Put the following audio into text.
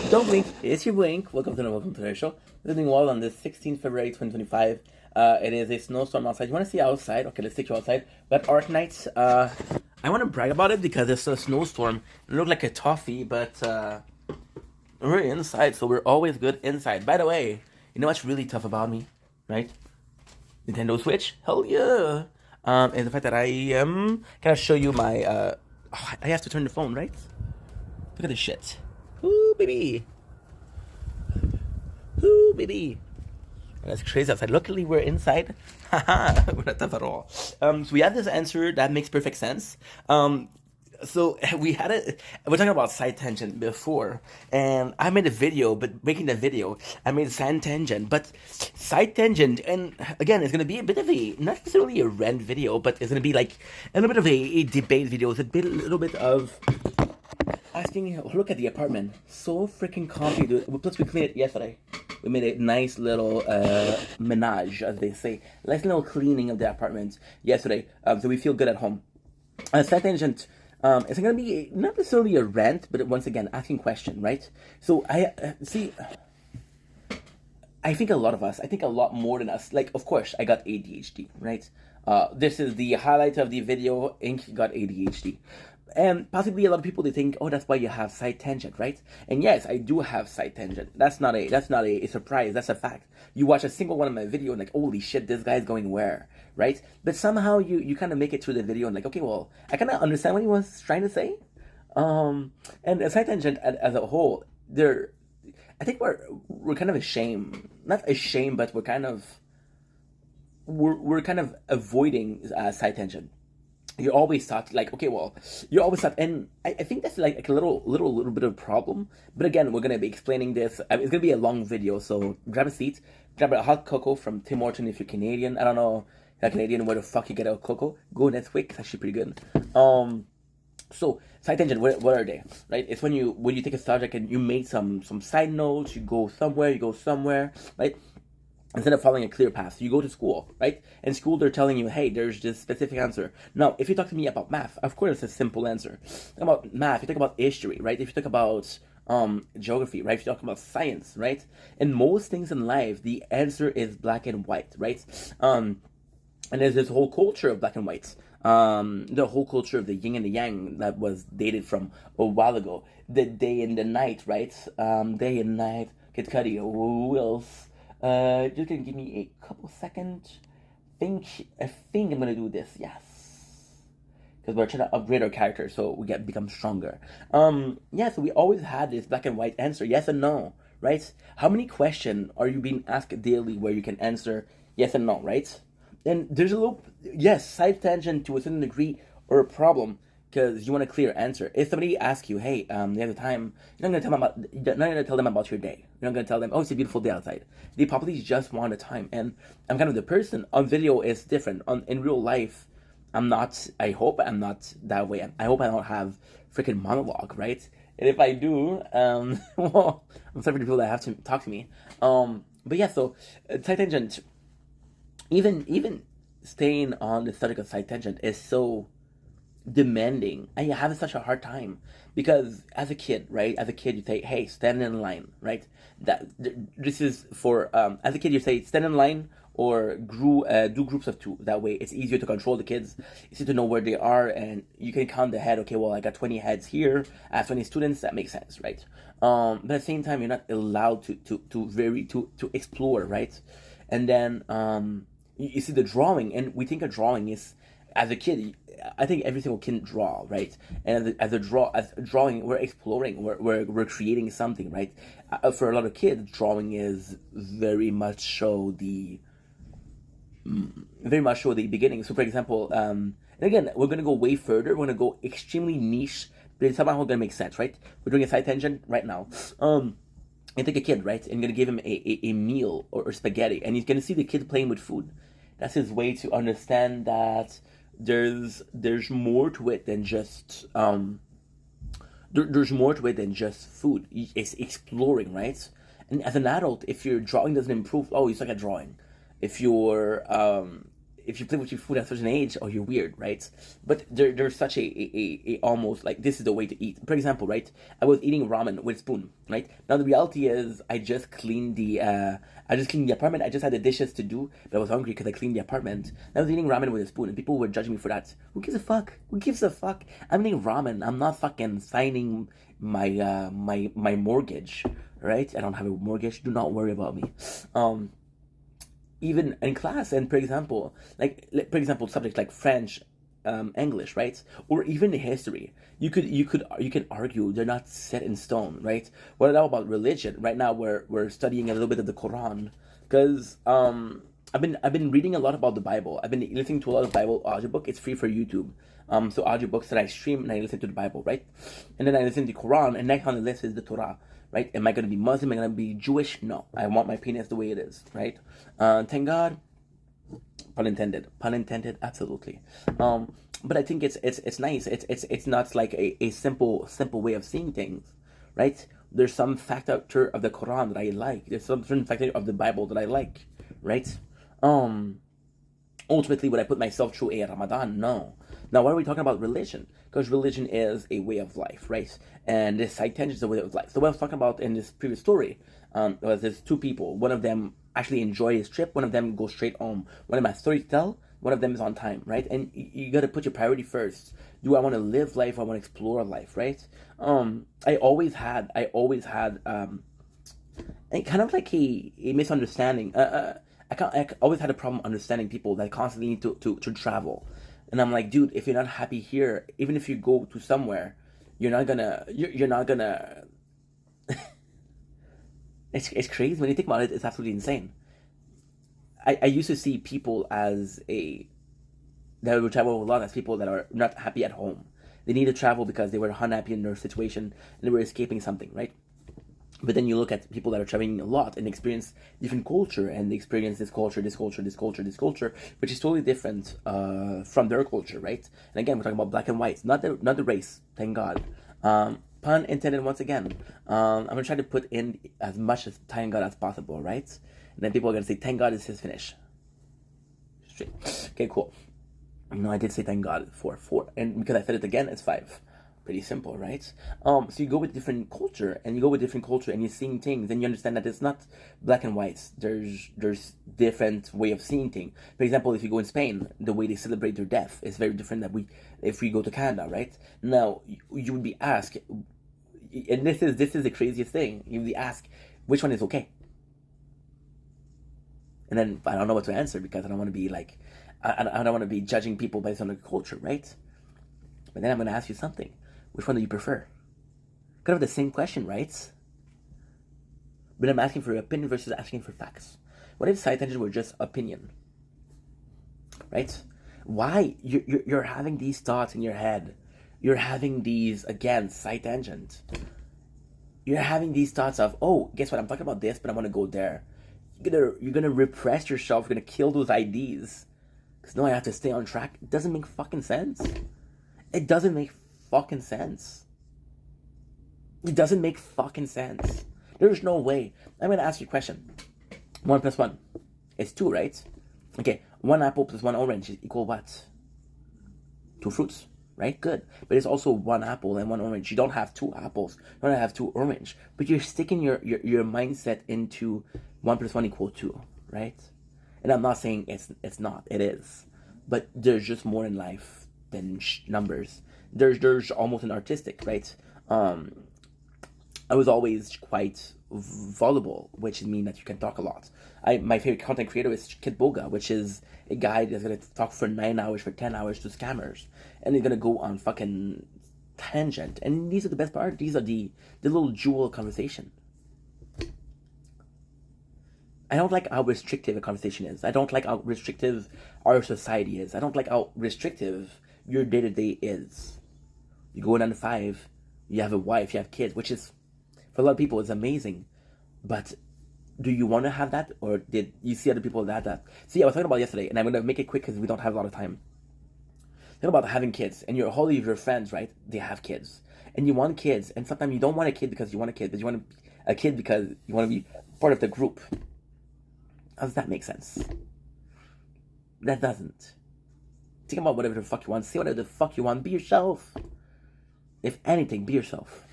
Don't blink, it's your blink. Welcome to the show. We're doing well on the 16th February 2025. It is a snowstorm outside. You want to see outside? Okay, let's take you outside. But Arknights, I want to brag about it because it's a snowstorm. It looked like a toffee, but we're inside, so we're always good inside. By the way, you know what's really tough about me, right? Nintendo Switch? Hell yeah! And the fact that I am. Can I show you my. I have to turn the phone, right? Look at this shit. Ooh, baby. Ooh, baby. That's crazy outside. Luckily, we're inside. Haha, we're not tough at all. So we had this answer that makes perfect sense. So we had it. We're talking about side tangent before, and I made a video. But making the video, I made side tangent. But side tangent, and again, it's gonna be a bit of a not necessarily a rant video, but it's gonna be like a little bit of a debate video. It's a little bit of asking. Look at the apartment, so freaking comfy, dude. Plus, we cleaned it yesterday. We made a nice little menage, as they say, nice little cleaning of the apartment yesterday. So we feel good at home. Side tangent. It's going to be not necessarily a rant, but once again, asking question, right? So I see. I think a lot of us, I think a lot more than us. Like, of course, I got ADHD, right? This is the highlight of the video. Ink got ADHD. And possibly a lot of people, they think, oh, that's why you have side tangent, right? And yes, I do have side tangent. That's not a surprise. That's a fact. You watch a single one of my video and like, holy shit, this guy's going where, right? But somehow you kind of make it through the video and like, okay, well, I kind of understand what he was trying to say. And a side tangent as a whole, I think we're kind of ashamed, not ashamed, but we're kind of avoiding side tangent. You always thought like, okay, well, you always thought, and I think that's like a little bit of a problem. But again, we're gonna be explaining this. It's gonna be a long video, so grab a seat, grab a hot cocoa from Tim Horton if you're Canadian. I don't know if you're Canadian where the fuck you get a cocoa. Go Nesquik, it's actually pretty good. So side tangent, what are they? Right? It's when you take a subject and you make some side notes. You go somewhere, right? Instead of following a clear path, you go to school, right? In school, they're telling you, hey, there's this specific answer. Now, if you talk to me about math, of course, it's a simple answer. Talk about math, you talk about history, right? If you talk about geography, right? If you talk about science, right? In most things in life, the answer is black and white, right? And there's this whole culture of black and whites. The whole culture of the yin and the yang that was dated from a while ago. The day and the night, right? Day and night, Kid Cudi, who else? Just gonna give me a couple seconds. I think I'm gonna do this. Yes, because we're trying to upgrade our character so we become stronger. Yeah. So we always had this black and white answer, yes and no, right? How many questions are you being asked daily where you can answer yes and no, right? And there's a little yes side tangent to a certain degree or a problem because you want a clear answer. If somebody asks you, "Hey, you have the time," you're not gonna tell them about your day. You're not gonna tell them, "Oh, it's a beautiful day outside." They probably just want the time. And I'm kind of the person on video is different. In real life, I'm not. I hope I'm not that way. I hope I don't have freaking monologue, right? And if I do, well, I'm sorry for the people that have to talk to me. But yeah, so side tangent. Even staying on the subject of side tangent is so demanding. I have such a hard time because as a kid, right? As a kid, you say, "Hey, stand in line," right? This is for as a kid, you say, "Stand in line." Or do groups of two. That way, it's easier to control the kids. It's easier to know where they are, and you can count the head. Okay, well, I got 20 heads here. I have 20 students. That makes sense, right? But at the same time, you're not allowed to explore, right? And then you see the drawing, and we think a drawing is as a kid. I think every single kid can draw, right? And as a drawing, we're exploring, we're creating something, right? For a lot of kids, drawing is very much show the beginning. So, for example, and again, we're gonna go way further. We're gonna go extremely niche, but it's somehow gonna make sense, right? We're doing a side tangent right now. And take a kid, right? And you're gonna give him a meal or spaghetti, and he's gonna see the kid playing with food. That's his way to understand that there's more to it than just there's more to it than just food. It's exploring, right? And as an adult, if your drawing doesn't improve, oh, you suck at drawing. If your if you play with your food at such an age, oh, you're weird, right? But there's such a almost like this is the way to eat. For example, right? I was eating ramen with a spoon, right? Now the reality is I just cleaned the apartment. I just had the dishes to do, but I was hungry because I cleaned the apartment. And I was eating ramen with a spoon, and people were judging me for that. Who gives a fuck? Who gives a fuck? I'm eating ramen. I'm not fucking signing my mortgage, right? I don't have a mortgage. Do not worry about me. Even in class, and for example, subjects like French, English, right, or even history, you could argue they're not set in stone, right? What now about religion? Right now, we're studying a little bit of the Quran, because I've been reading a lot about the Bible. I've been listening to a lot of Bible audiobook. It's free for YouTube. So audiobooks that I stream and I listen to the Bible, right? And then I listen to the Quran, and next on the list is the Torah, right? Am I going to be Muslim? Am I going to be Jewish? No. I want my penis the way it is, right? Thank God. Pun intended. Pun intended. Absolutely. But I think it's nice. It's not like a simple way of seeing things, right? There's some factor of the Quran that I like. There's some certain factor of the Bible that I like, right? Ultimately, would I put myself through a Ramadan? No. Now, why are we talking about religion? Because religion is a way of life, right? And this side tangent is a way of life. So what I was talking about in this previous story was there's two people. One of them actually enjoy his trip. One of them goes straight home. One of them has story to tell. One of them is on time, right? And you got to put your priority first. Do I want to live life? Or I want to explore life, right? I always had kind of like a misunderstanding. I always had a problem understanding people that constantly need to travel. And I'm like, dude, if you're not happy here, even if you go to somewhere, you're not gonna. It's crazy when you think about it. It's absolutely insane. I used to see people that would travel a lot as people that are not happy at home. They need to travel because they were unhappy in their situation and they were escaping something, right? But then you look at people that are traveling a lot and experience different culture, and they experience this culture, which is totally different from their culture, right? And again, we're talking about black and white, not the race. Thank God. Pun intended once again. I'm gonna try to put in as much as thank God as possible, right? And then people are gonna say thank God is his finish. Straight. Okay, cool. No, I did say thank God for 4, and because I said it again, it's 5. Pretty simple, right? So you go with different culture, and you're seeing things, and you understand that it's not black and white. There's different way of seeing things. For example, if you go in Spain, the way they celebrate their death is very different than if we go to Canada, right? Now you would be asked, and this is the craziest thing. You would be asked which one is okay, and then I don't know what to answer because I don't want to be like I don't want to be judging people based on their culture, right? But then I'm going to ask you something. Which one do you prefer? Kind of the same question, right? But I'm asking for your opinion versus asking for facts. What if side tangent were just opinion? Right? Why? You're having these thoughts in your head. You're having these, again, side tangent. You're having these thoughts of, oh, guess what? I'm talking about this, but I want to go there. You're gonna repress yourself. You're gonna kill those ideas. Because no, I have to stay on track. It doesn't make fucking sense. It doesn't make fucking sense. It doesn't make fucking sense. There's no way. I'm gonna ask you a question. 1 plus 1 is 2, right? Okay, 1 apple plus 1 orange is equal what? 2 fruits, right? Good. But it's also 1 apple and 1 orange. You don't have 2 apples. You don't have 2 orange. But you're sticking your mindset into 1 plus 1 equal 2, right? And I'm not saying it's not. It is. But there's just more in life than numbers. There's almost an artistic, right? I was always quite voluble, which means that you can talk a lot. My favorite content creator is Kid Boga, which is a guy that's gonna talk for 9 hours, for 10 hours to scammers, and they're gonna go on fucking tangent. And these are the best part. These are the little jewel conversation. I don't like how restrictive a conversation is. I don't like how restrictive our society is. I don't like how restrictive your day-to-day is. You go 9 to 5, you have a wife, you have kids, which is, for a lot of people, is amazing. But do you want to have that? Or did you see other people that have that? See, I was talking about yesterday, and I'm going to make it quick because we don't have a lot of time. Think about having kids, and all of your friends, right, they have kids. And you want kids, and sometimes you don't want a kid because you want a kid, but you want a kid because you want to be part of the group. How does that make sense? that doesn't. Think about whatever the fuck you want. Say whatever the fuck you want. Be yourself. If anything, be yourself.